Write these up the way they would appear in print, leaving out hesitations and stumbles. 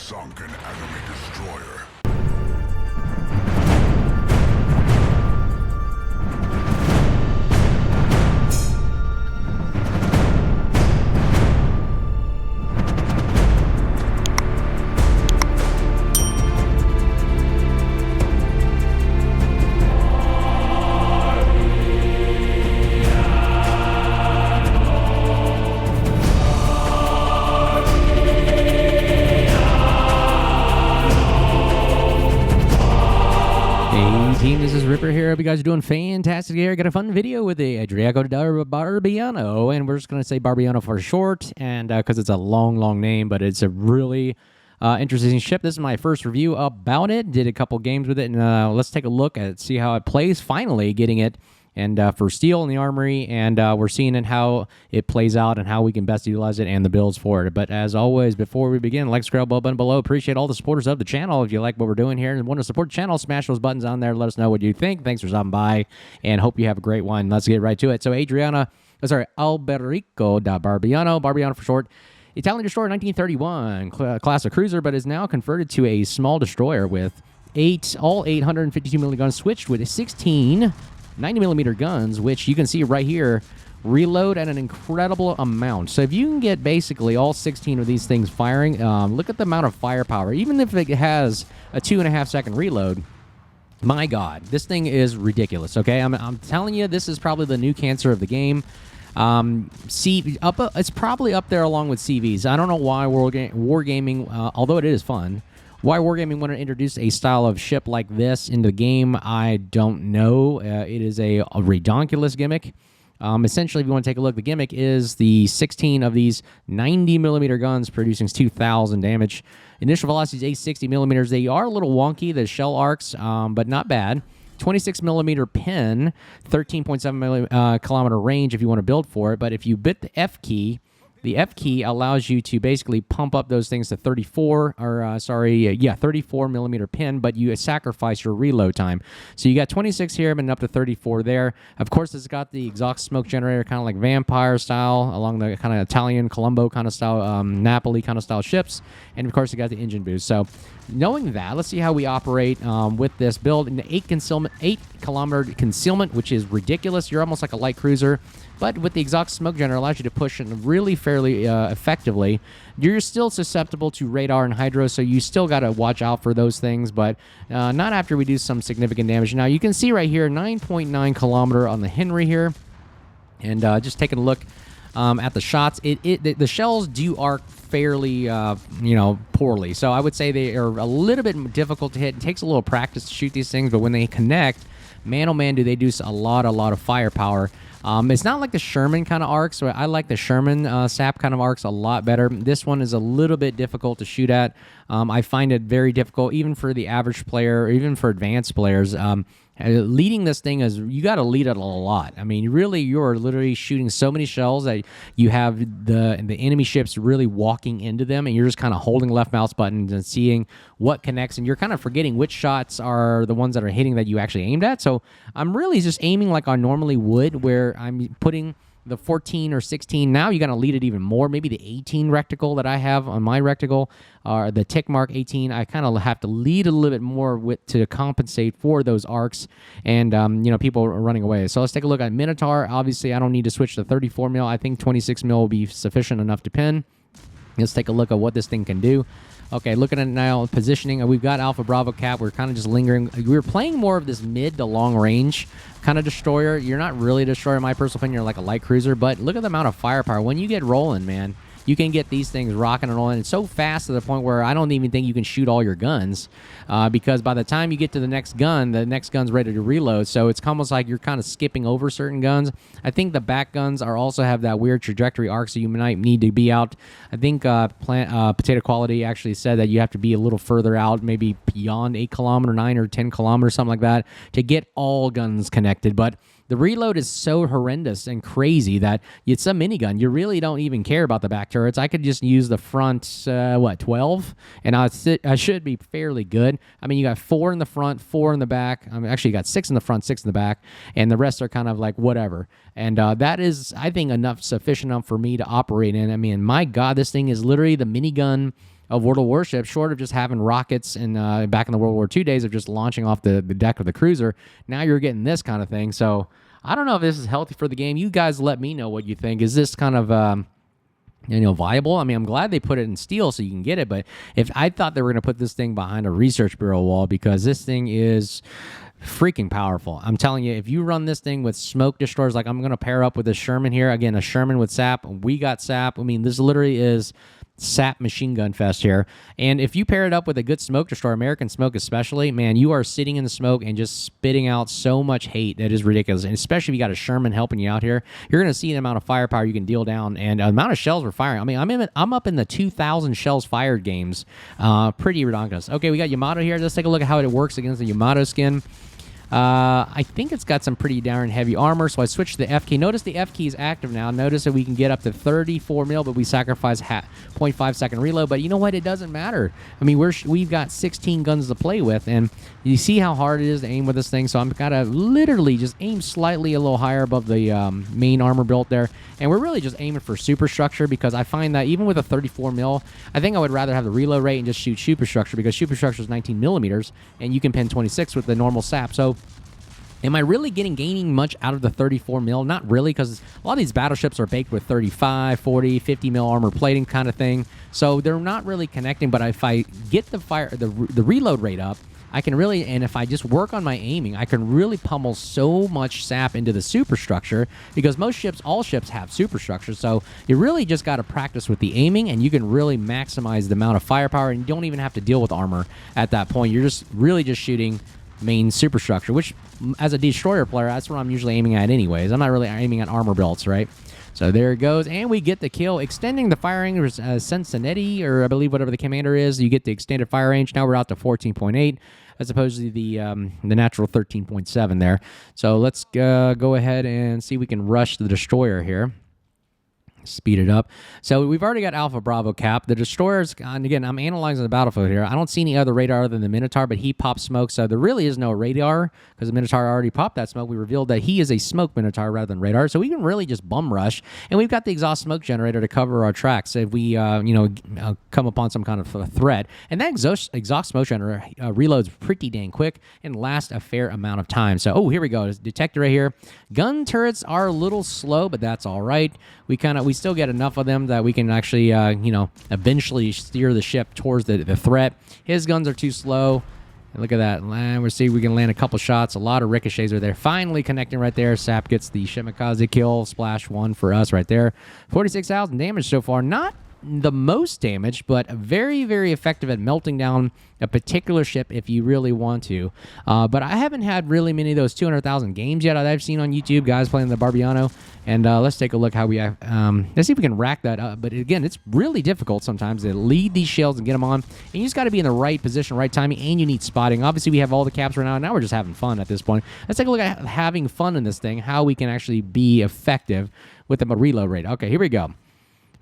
sunk an enemy destroyer. Team, this is Ripper here. Hope you guys are doing fantastic here. Got a fun video with the Alberico Barbiano, and we're just going to say Barbiano for short, and because it's a long name, but it's a really interesting ship. This is my first review about it. Did a couple games with it, and let's take a look at it, see how it plays. Finally getting it and for steel in the armory, and we're seeing it, how it plays out and how we can best utilize it and the builds for it. But as always, before we begin, like, subscribe, button below. Appreciate all the supporters of the channel. If you like what we're doing here and want to support the channel, smash those buttons on there. Let us know what you think. Thanks for stopping by, and hope you have a great one. Let's get right to it. So Alberico da Barbiano for short. Italian destroyer, 1931, class of cruiser, but is now converted to a small destroyer with all 852 millimeter guns, switched with 16 90mm guns, which you can see right here, reload at an incredible amount. So if you can get basically all 16 of these things firing, look at the amount of firepower. Even if it has a 2.5-second reload, my God, this thing is ridiculous, okay? I'm telling you, this is probably the new cancer of the game. It's probably up there along with CVs. I don't know why Wargaming, although it is fun, why Wargaming want to introduce a style of ship like this into the game, I don't know. It is a redonkulous gimmick. Essentially, if you want to take a look, the gimmick is the 16 of these 90mm guns producing 2,000 damage. Initial velocity is 860 millimeters. They are a little wonky, the shell arcs, but not bad. 26mm pin, 13.7 kilometer range if you want to build for it. But if you bit the F key, the F key allows you to basically pump up those things to 34mm pin, but you sacrifice your reload time. So you got 26 here, and up to 34 there. Of course, it's got the exhaust smoke generator, kind of like vampire style, along the kind of Italian Colombo kind of style, Napoli kind of style ships. And of course, you got the engine boost. So knowing that, let's see how we operate with this build. In the 8-kilometer concealment, which is ridiculous. You're almost like a light cruiser. But with the exhaust smoke generator, allows you to push it really fairly effectively. You're still susceptible to radar and hydro, so you still got to watch out for those things, but not after we do some significant damage. Now, you can see right here, 9.9 kilometer on the Henry here. And just taking a look at the shots, the shells do arc fairly, poorly. So I would say they are a little bit difficult to hit. It takes a little practice to shoot these things, but when they connect, man, oh man, do they do a lot of firepower. It's not like the Sherman kind of arcs. So I like the Sherman SAP kind of arcs a lot better. This one is a little bit difficult to shoot at. I find it very difficult, even for the average player, or even for advanced players. Leading this thing is, you got to lead it a lot. I mean, really, you're literally shooting so many shells that you have the enemy ships really walking into them, and you're just kind of holding left mouse buttons and seeing what connects, and you're kind of forgetting which shots are the ones that are hitting that you actually aimed at. So I'm really just aiming like I normally would, where I'm putting the 14 or 16. Now you got to lead it even more. Maybe the 18 reticle that I have on my reticle, or the tick mark 18. I kind of have to lead a little bit more to compensate for those arcs and people are running away. So let's take a look at Minotaur. Obviously, I don't need to switch to 34 mil. I think 26 mil will be sufficient enough to pin. Let's take a look at what this thing can do. Okay, looking at it now, positioning, we've got Alpha Bravo Cap. We're kind of just lingering. We're playing more of this mid to long range kind of destroyer. You're not really a destroyer, in my personal opinion. You're like a light cruiser, but look at the amount of firepower. When you get rolling, man, you can get these things rocking and rolling. It's so fast to the point where I don't even think you can shoot all your guns because by the time you get to the next gun's ready to reload. So it's almost like you're kind of skipping over certain guns. I think the back guns also have that weird trajectory arc, so you might need to be out. I think Potato Quality actually said that you have to be a little further out, maybe beyond 8 kilometer, 9 or 10 kilometers, something like that, to get all guns connected. But the reload is so horrendous and crazy that it's a minigun. You really don't even care about the back turrets. I could just use the front, 12, and I should be fairly good. I mean, you got 4 in the front, 4 in the back. I mean, actually, you got 6 in the front, 6 in the back, and the rest are kind of like whatever. And that is, I think, sufficient enough for me to operate in. I mean, my God, this thing is literally the minigun of World War ships, short of just having rockets and back in the World War II days of just launching off the deck of the cruiser. Now you're getting this kind of thing. So I don't know if this is healthy for the game. You guys let me know what you think. Is this kind of viable? I mean, I'm glad they put it in steel so you can get it, but if I thought they were going to put this thing behind a research bureau wall, because this thing is freaking powerful. I'm telling you, if you run this thing with smoke destroyers, like I'm going to pair up with a Sherman here. Again, a Sherman with SAP. We got SAP. I mean, this literally is SAP machine gun fest here. And if you pair it up with a good smoke destroyer, American smoke especially, man, you are sitting in the smoke and just spitting out so much hate that is ridiculous. And especially if you got a Sherman helping you out here, you're going to see the amount of firepower you can deal down and the amount of shells we're firing. I mean, I'm up in the 2,000 shells fired games. Pretty ridiculous. Okay, we got Yamato here. Let's take a look at how it works against the Yamato skin. I think it's got some pretty darn heavy armor, so I switched to the F key. Notice the F key is active now. Notice that we can get up to 34 mil, but we sacrifice 0.5 second reload. But you know what? It doesn't matter. I mean, we've got 16 guns to play with, and you see how hard it is to aim with this thing. So I'm gotta literally just aim slightly a little higher above the main armor built there, and we're really just aiming for superstructure, because I find that even with a 34 mil, I think I would rather have the reload rate and just shoot superstructure, because superstructure is 19 millimeters, and you can pin 26 with the normal SAP. So am I really gaining much out of the 34 mil? Not really, because a lot of these battleships are baked with 35, 40, 50 mil armor plating kind of thing. So they're not really connecting, but if I get the reload rate up, I can really, and if I just work on my aiming, I can really pummel so much SAP into the superstructure, because all ships have superstructure. So you really just got to practice with the aiming, and you can really maximize the amount of firepower, and you don't even have to deal with armor at that point. You're just really just shooting main superstructure, which as a destroyer player, that's what I'm usually aiming at anyways. I'm not really aiming at armor belts, right? So there it goes, and we get the kill, extending the firing range. Sensinetti, or I believe whatever the commander is, you get the extended fire range. Now we're out to 14.8 as opposed to the natural 13.7 there. So let's go ahead and see if we can rush the destroyer here. Speed it up. So we've already got Alpha Bravo cap. The destroyers, and again, I'm analyzing the battlefield here. I don't see any other radar other than the Minotaur, but he pops smoke, so there really is no radar, because the Minotaur already popped that smoke. We revealed that he is a smoke Minotaur rather than radar, so we can really just bum rush, and we've got the exhaust smoke generator to cover our tracks if we come upon some kind of a threat. And that exhaust smoke generator reloads pretty dang quick and lasts a fair amount of time. So, here we go. There's a detector right here. Gun turrets are a little slow, but that's all right. We still get enough of them that we can actually, eventually steer the ship towards the threat. His guns are too slow. And look at that. We'll see if we can land a couple shots. A lot of ricochets are there. Finally connecting right there. SAP gets the Shimikaze kill. Splash 1 for us right there. 46,000 damage so far. Not the most damage, but very, very effective at melting down a particular ship if you really want to. But I haven't had really many of those 200,000 games yet that I've seen on YouTube, guys playing the Barbiano. And let's take a look how we let's see if we can rack that up. But again, it's really difficult sometimes to lead these shells and get them on. And you just got to be in the right position, right timing, and you need spotting. Obviously, we have all the caps right now. Now we're just having fun at this point. Let's take a look at having fun in this thing, how we can actually be effective with the reload rate. Okay, here we go.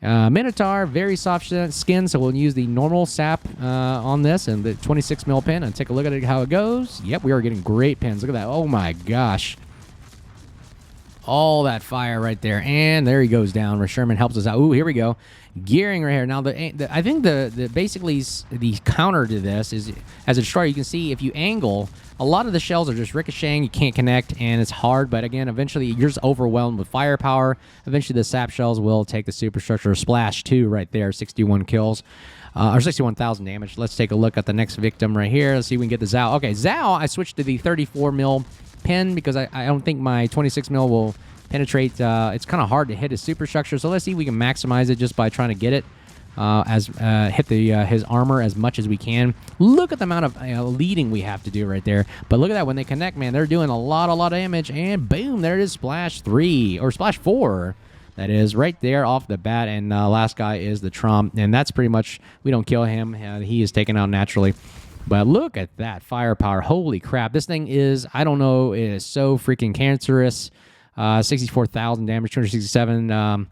Minotaur, very soft skin, so we'll use the normal SAP on this and the 26 mil pin and take a look at how it goes. Yep, we are getting great pins. Look at that. Oh my gosh. All that fire right there. And there he goes down. Sherman helps us out. Ooh, here we go. Gearing right here. Now, I think basically the counter to this is, as a destroyer, you can see if you angle, a lot of the shells are just ricocheting. You can't connect, and it's hard. But again, eventually, you're just overwhelmed with firepower. Eventually, the SAP shells will take the superstructure. Splash 2 right there, 61 kills. Or 61,000 damage. Let's take a look at the next victim right here. Let's see if we can get the Zao. Okay, Zao, I switched to the 34 mil pin because I don't think my 26 mil will penetrate. It's kind of hard to hit his superstructure, so let's see if we can maximize it just by trying to get it hit his armor as much as we can. Look at the amount of leading we have to do right there. But look at that, when they connect, man, they're doing a lot of damage, and boom, there it is, splash 3 or splash 4. That is right there off the bat, and last guy is the Trump, and that's pretty much, we don't kill him. He is taken out naturally. But look at that firepower. Holy crap. This thing is, I don't know, it is so freaking cancerous. 64,000 damage, 267.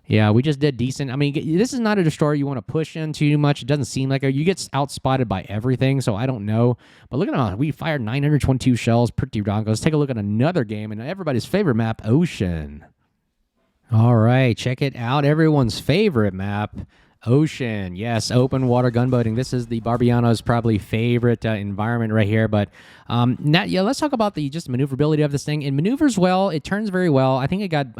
Yeah, we just did decent. I mean, this is not a destroyer you want to push in too much. It doesn't seem like it. You get outspotted by everything, so I don't know. But look at that. We fired 922 shells. Pretty darn good. Let's take a look at another game, and everybody's favorite map, Ocean. All right, check it out. Everyone's favorite map, Ocean, yes, open water gunboating. This is the Barbiano's probably favorite environment right here. But now, yeah, let's talk about the just maneuverability of this thing. It maneuvers well. It turns very well. I think it got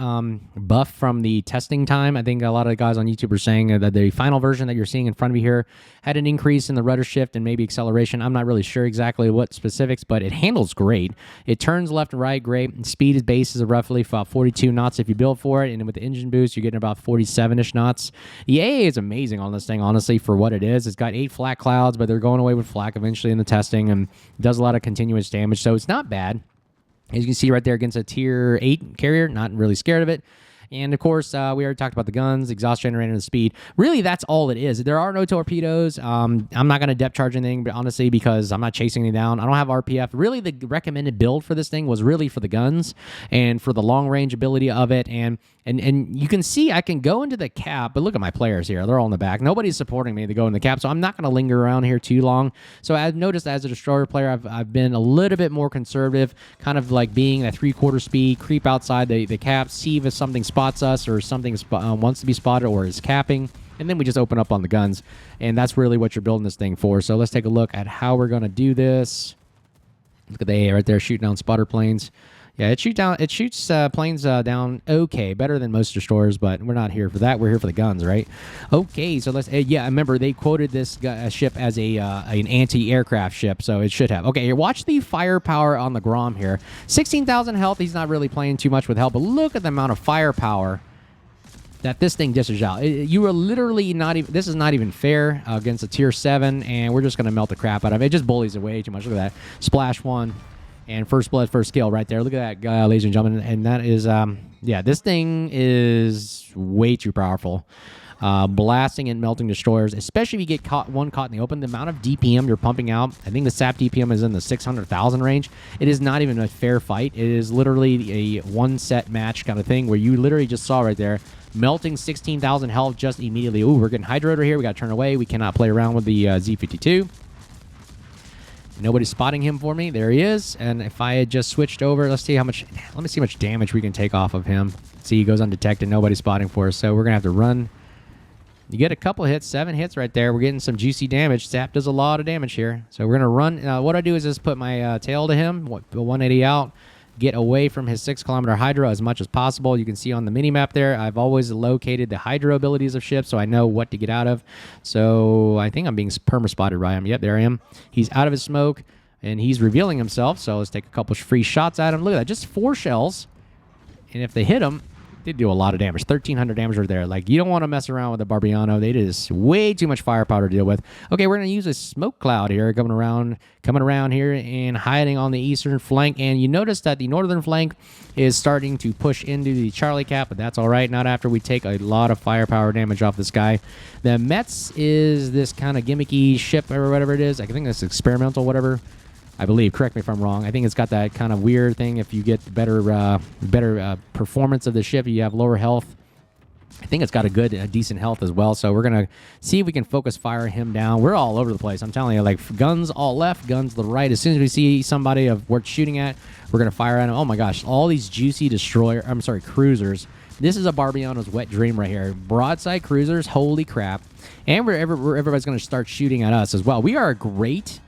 buffed from the testing time. I think a lot of the guys on YouTube are saying that the final version that you're seeing in front of you here had an increase in the rudder shift and maybe acceleration. I'm not really sure exactly what specifics, but it handles great. It turns left and right great. Speed is base is roughly about 42 knots if you build for it, and with the engine boost, you're getting about 47-ish knots. The AA is amazing on this thing, honestly, for what it is. It's got 8 flak clouds, but they're going away with flak eventually in the testing, and does a lot of continuous damage, so it's not bad. As you can see right there against a tier 8 carrier, not really scared of it. And, of course, we already talked about the guns, exhaust generator, and the speed. Really, that's all it is. There are no torpedoes. I'm not going to depth charge anything, but honestly, because I'm not chasing anything down. I don't have RPF. Really, the recommended build for this thing was really for the guns and for the long-range ability of it. And you can see I can go into the cap, but look at my players here. They're all in the back. Nobody's supporting me to go in the cap, so I'm not going to linger around here too long. So I've noticed as a destroyer player, I've been a little bit more conservative, kind of like being at 3/4 speed, creep outside the cap, see if something spots us or something wants to be spotted or is capping, and then we just open up on the guns. And that's really what you're building this thing for. So let's take a look at how we're going to do this. Look at the AA right there shooting down spotter planes. Yeah, it shoots planes down okay, better than most destroyers, but we're not here for that. We're here for the guns, right? Okay, so let's. Yeah, remember they quoted this ship as an anti-aircraft ship, so it should have. Okay, watch the firepower on the Grom here. 16,000 health. He's not really playing too much with health, but look at the amount of firepower that this thing dishes out. You are literally not even. This is not even fair against a tier 7, and we're just gonna melt the crap out of it. It just bullies it way too much. Look at that. Splash 1. And first blood, first kill right there. Look at that guy, ladies and gentlemen. And that is, yeah, this thing is way too powerful. Blasting and melting destroyers, especially if you get caught in the open. The amount of DPM you're pumping out, I think the SAP DPM is in the 600,000 range. It is not even a fair fight. It is literally a one-set match kind of thing where you literally just saw right there, melting 16,000 health just immediately. Ooh, we're getting hydroed right here. We got to turn away. We cannot play around with the Z52. Nobody's spotting him for me. There he is. And if I had just switched over, let me see how much damage we can take off of him. See, he goes undetected. Nobody's spotting for us. So we're going to have to run. You get a couple hits, 7 hits right there. We're getting some juicy damage. SAP does a lot of damage here. So we're going to run. What I do is just put my tail to him, 180 out, get away from his 6-kilometer hydro as much as possible. You can see on the mini-map there, I've always located the hydro abilities of ships, so I know what to get out of. So I think I'm being perma-spotted by him. Yep, there I am. He's out of his smoke, and he's revealing himself, so let's take a couple free shots at him. Look at that, just 4 shells. And if they hit him, they do a lot of damage. 1,300 damage right there. Like, you don't want to mess around with the Barbiano. It is way too much firepower to deal with. Okay, we're going to use a smoke cloud here, coming around here and hiding on the eastern flank. And you notice that the northern flank is starting to push into the Charlie cap, but that's all right. Not after we take a lot of firepower damage off this guy. The Metz is this kind of gimmicky ship or whatever it is. I think that's experimental, whatever. I believe. Correct me if I'm wrong. I think it's got that kind of weird thing. If you get better performance of the ship, you have lower health. I think it's got a decent health as well. So we're going to see if we can focus fire him down. We're all over the place. I'm telling you, like, guns all left, guns to the right. As soon as we see somebody worth shooting at, we're going to fire at him. Oh my gosh, all these juicy cruisers. This is a Barbiano's wet dream right here. Broadside cruisers, holy crap. And everybody's going to start shooting at us as well. We are a great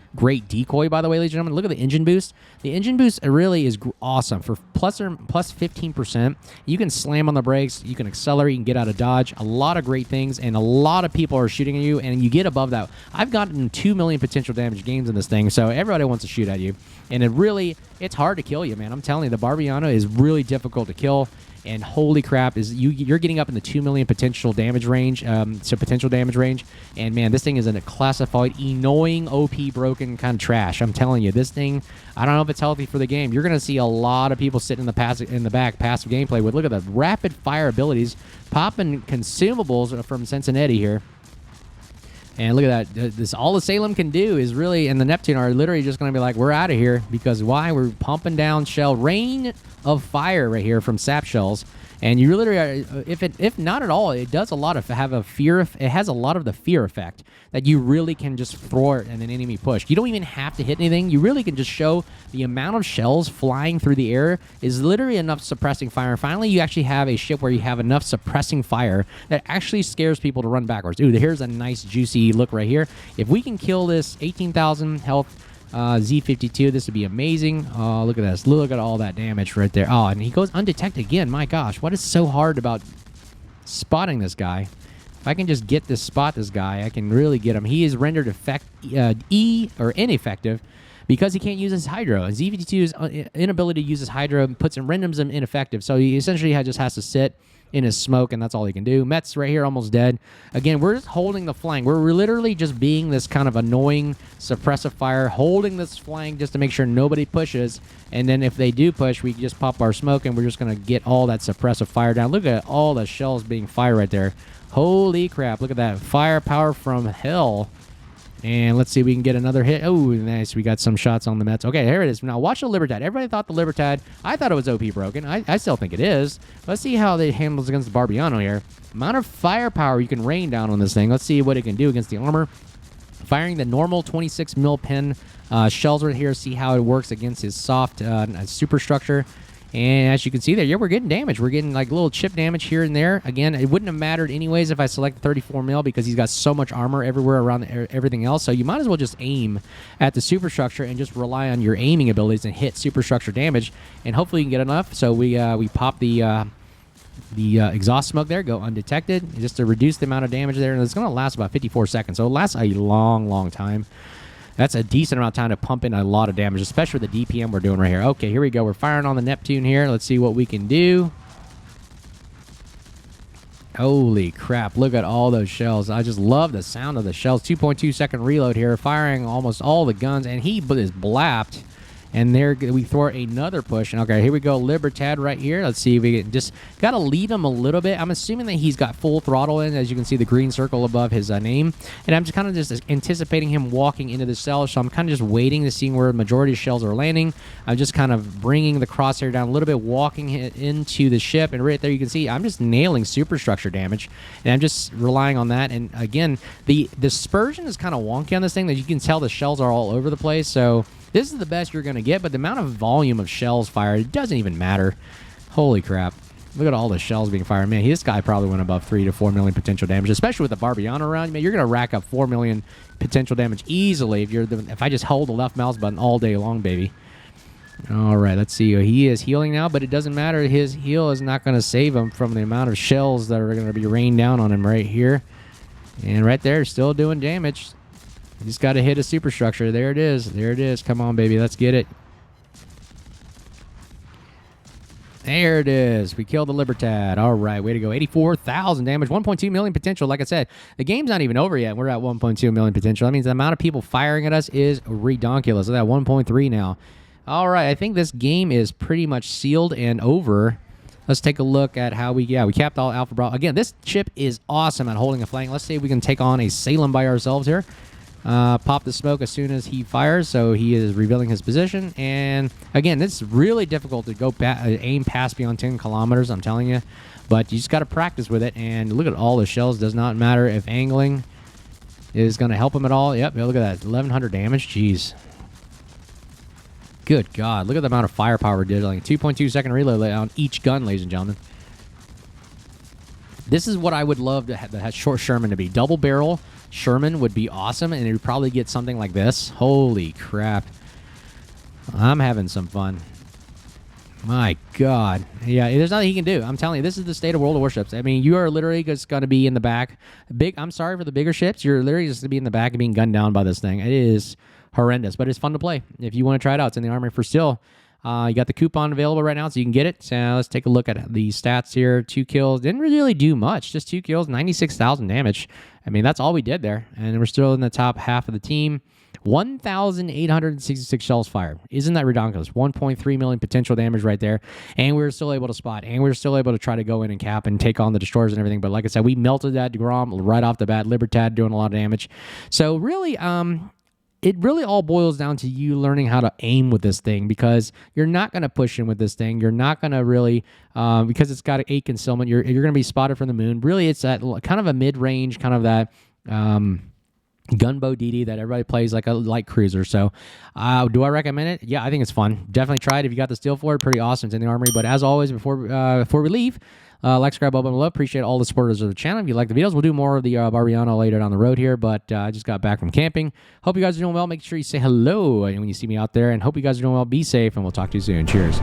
decoy, by the way, ladies and gentlemen. Look at the engine boost. The engine boost really is awesome. For plus 15%, you can slam on the brakes, you can accelerate, you can get out of dodge. A lot of great things, and a lot of people are shooting at you, and you get above that. I've gotten 2 million potential damage games in this thing, so everybody wants to shoot at you. And it's hard to kill you, man. I'm telling you, the Barbiano is really difficult to kill. And holy crap, you're getting up in the 2 million potential damage range, And man, this thing is in a classified, annoying, OP, broken kind of trash. I'm telling you, this thing, I don't know if it's healthy for the game. You're going to see a lot of people sitting in the back, passive gameplay with, look at the rapid fire abilities, popping consumables from Cincinnati here. And look at that. All the Salem can do is really, and the Neptune are literally just going to be like, we're out of here. Because why? We're pumping down rain of fire right here from SAP shells. And you literally are, if not at all, it does a lot of have a fear. It has a lot of the fear effect that you really can just thwart an enemy push. You don't even have to hit anything. You really can just show the amount of shells flying through the air is literally enough suppressing fire. And finally, you actually have a ship where you have enough suppressing fire that actually scares people to run backwards. Ooh, here's a nice juicy look right here. If we can kill this 18,000 health Z52, this would be amazing. Oh, look at this. Look at all that damage right there. Oh, and he goes undetected again. My gosh, what is so hard about spotting this guy? If I can just get spot this guy, I can really get him. He is rendered ineffective because he can't use his hydro. Z52's inability to use his hydro renders him ineffective. So he essentially just has to sit in his smoke, and that's all he can do. Met's right here, almost dead. Again, we're just holding the flank. We're literally just being this kind of annoying suppressive fire, holding this flank just to make sure nobody pushes. And then if they do push, we just pop our smoke, and we're just going to get all that suppressive fire down. Look at all the shells being fired right there. Holy crap. Look at that firepower from hell. And let's see if we can get another hit. Oh, nice. We got some shots on the Mets. Okay, here it is. Now, watch the Libertad. Everybody thought the Libertad, I thought it was OP broken. I still think it is. Let's see how it handles against the Barbiano here. Amount of firepower you can rain down on this thing. Let's see what it can do against the armor. Firing the normal 26 mil pin shells right here. See how it works against his soft superstructure. And as you can see there, yeah, we're getting damage. We're getting like little chip damage here and there. Again, it wouldn't have mattered anyways if I selected 34 mil because he's got so much armor everywhere around everything else. So you might as well just aim at the superstructure and just rely on your aiming abilities and hit superstructure damage. And hopefully you can get enough. So we pop the exhaust smoke there, go undetected, just to reduce the amount of damage there. And it's going to last about 54 seconds. So it lasts a long, long time. That's a decent amount of time to pump in a lot of damage, especially with the DPM we're doing right here. Okay, here we go. We're firing on the Neptune here. Let's see what we can do. Holy crap. Look at all those shells. I just love the sound of the shells. 2.2 second reload here, firing almost all the guns, and he is blapped. And there we throw another push. And okay, here we go. Libertad right here. Let's see if we can just got to lead him a little bit. I'm assuming that he's got full throttle in, as you can see the green circle above his name. And I'm just kind of just anticipating him walking into the cell. So I'm kind of just waiting to see where the majority of shells are landing. I'm just kind of bringing the crosshair down a little bit, walking it into the ship. And right there you can see I'm just nailing superstructure damage. And I'm just relying on that. And again, the dispersion is kind of wonky on this thing that you can tell the shells are all over the place. So this is the best you're going to get, but the amount of volume of shells fired, it doesn't even matter. Holy crap. Look at all the shells being fired. Man, this guy probably went above 3 to 4 million potential damage, especially with the Barbiano around. Man, you're going to rack up 4 million potential damage easily if I just hold the left mouse button all day long, baby. All right, let's see. He is healing now, but it doesn't matter. His heal is not going to save him from the amount of shells that are going to be rained down on him right here. And right there, still doing damage. You just got to hit a superstructure. There it is. There it is. Come on, baby. Let's get it. There it is. We killed the Libertad. All right. Way to go. 84,000 damage. 1.2 million potential. Like I said, the game's not even over yet. We're at 1.2 million potential. That means the amount of people firing at us is redonkulous. We're at 1.3 now. All right. I think this game is pretty much sealed and over. Let's take a look at how we capped all Alpha Bravo. Again, this ship is awesome at holding a flank. Let's see if we can take on a Salem by ourselves here. Pop the smoke as soon as he fires, so he is revealing his position. And again, it's really difficult to go aim past beyond 10 kilometers, I'm telling you. But you just got to practice with it. And look at all the shells. Does not matter if angling is going to help him at all. Yep, look at that. 1,100 damage. Jeez. Good God. Look at the amount of firepower we're dealing. 2.2 second reload on each gun, ladies and gentlemen. This is what I would love to have the short Sherman to be. Double barrel Sherman would be awesome, and it would probably get something like this. Holy crap. I'm having some fun. My God. Yeah, there's nothing he can do. I'm telling you, this is the state of World of Warships. I mean, you are literally just going to be in the back. I'm sorry for the bigger ships. You're literally just going to be in the back and being gunned down by this thing. It is horrendous, but it's fun to play. If you want to try it out, it's in the Armory for Steel. You got the coupon available right now, so you can get it. So let's take a look at the stats here. 2 kills. Didn't really do much. Just 2 kills, 96,000 damage. I mean, that's all we did there. And we're still in the top half of the team. 1,866 shells fired. Isn't that ridiculous? 1.3 million potential damage right there. And we were still able to spot. And we were still able to try to go in and cap and take on the destroyers and everything. But like I said, we melted that Grom right off the bat. Libertad doing a lot of damage. So really, it really all boils down to you learning how to aim with this thing, because you're not going to push in with this thing. You're not going to really, because it's got 8 concealment, you're going to be spotted from the moon. Really, it's at kind of a mid-range, kind of that gunboat DD that everybody plays like a light cruiser. So do I recommend it? Yeah, I think it's fun. Definitely try it if you got the steel for it. Pretty awesome. It's in the armory. But as always, before we leave, like, subscribe, button below. Appreciate all the supporters of the channel. If you like the videos, we'll do more of the Barbiano later down the road here. But I just got back from camping. Hope you guys are doing well. Make sure you say hello when you see me out there. And hope you guys are doing well. Be safe, and we'll talk to you soon. Cheers.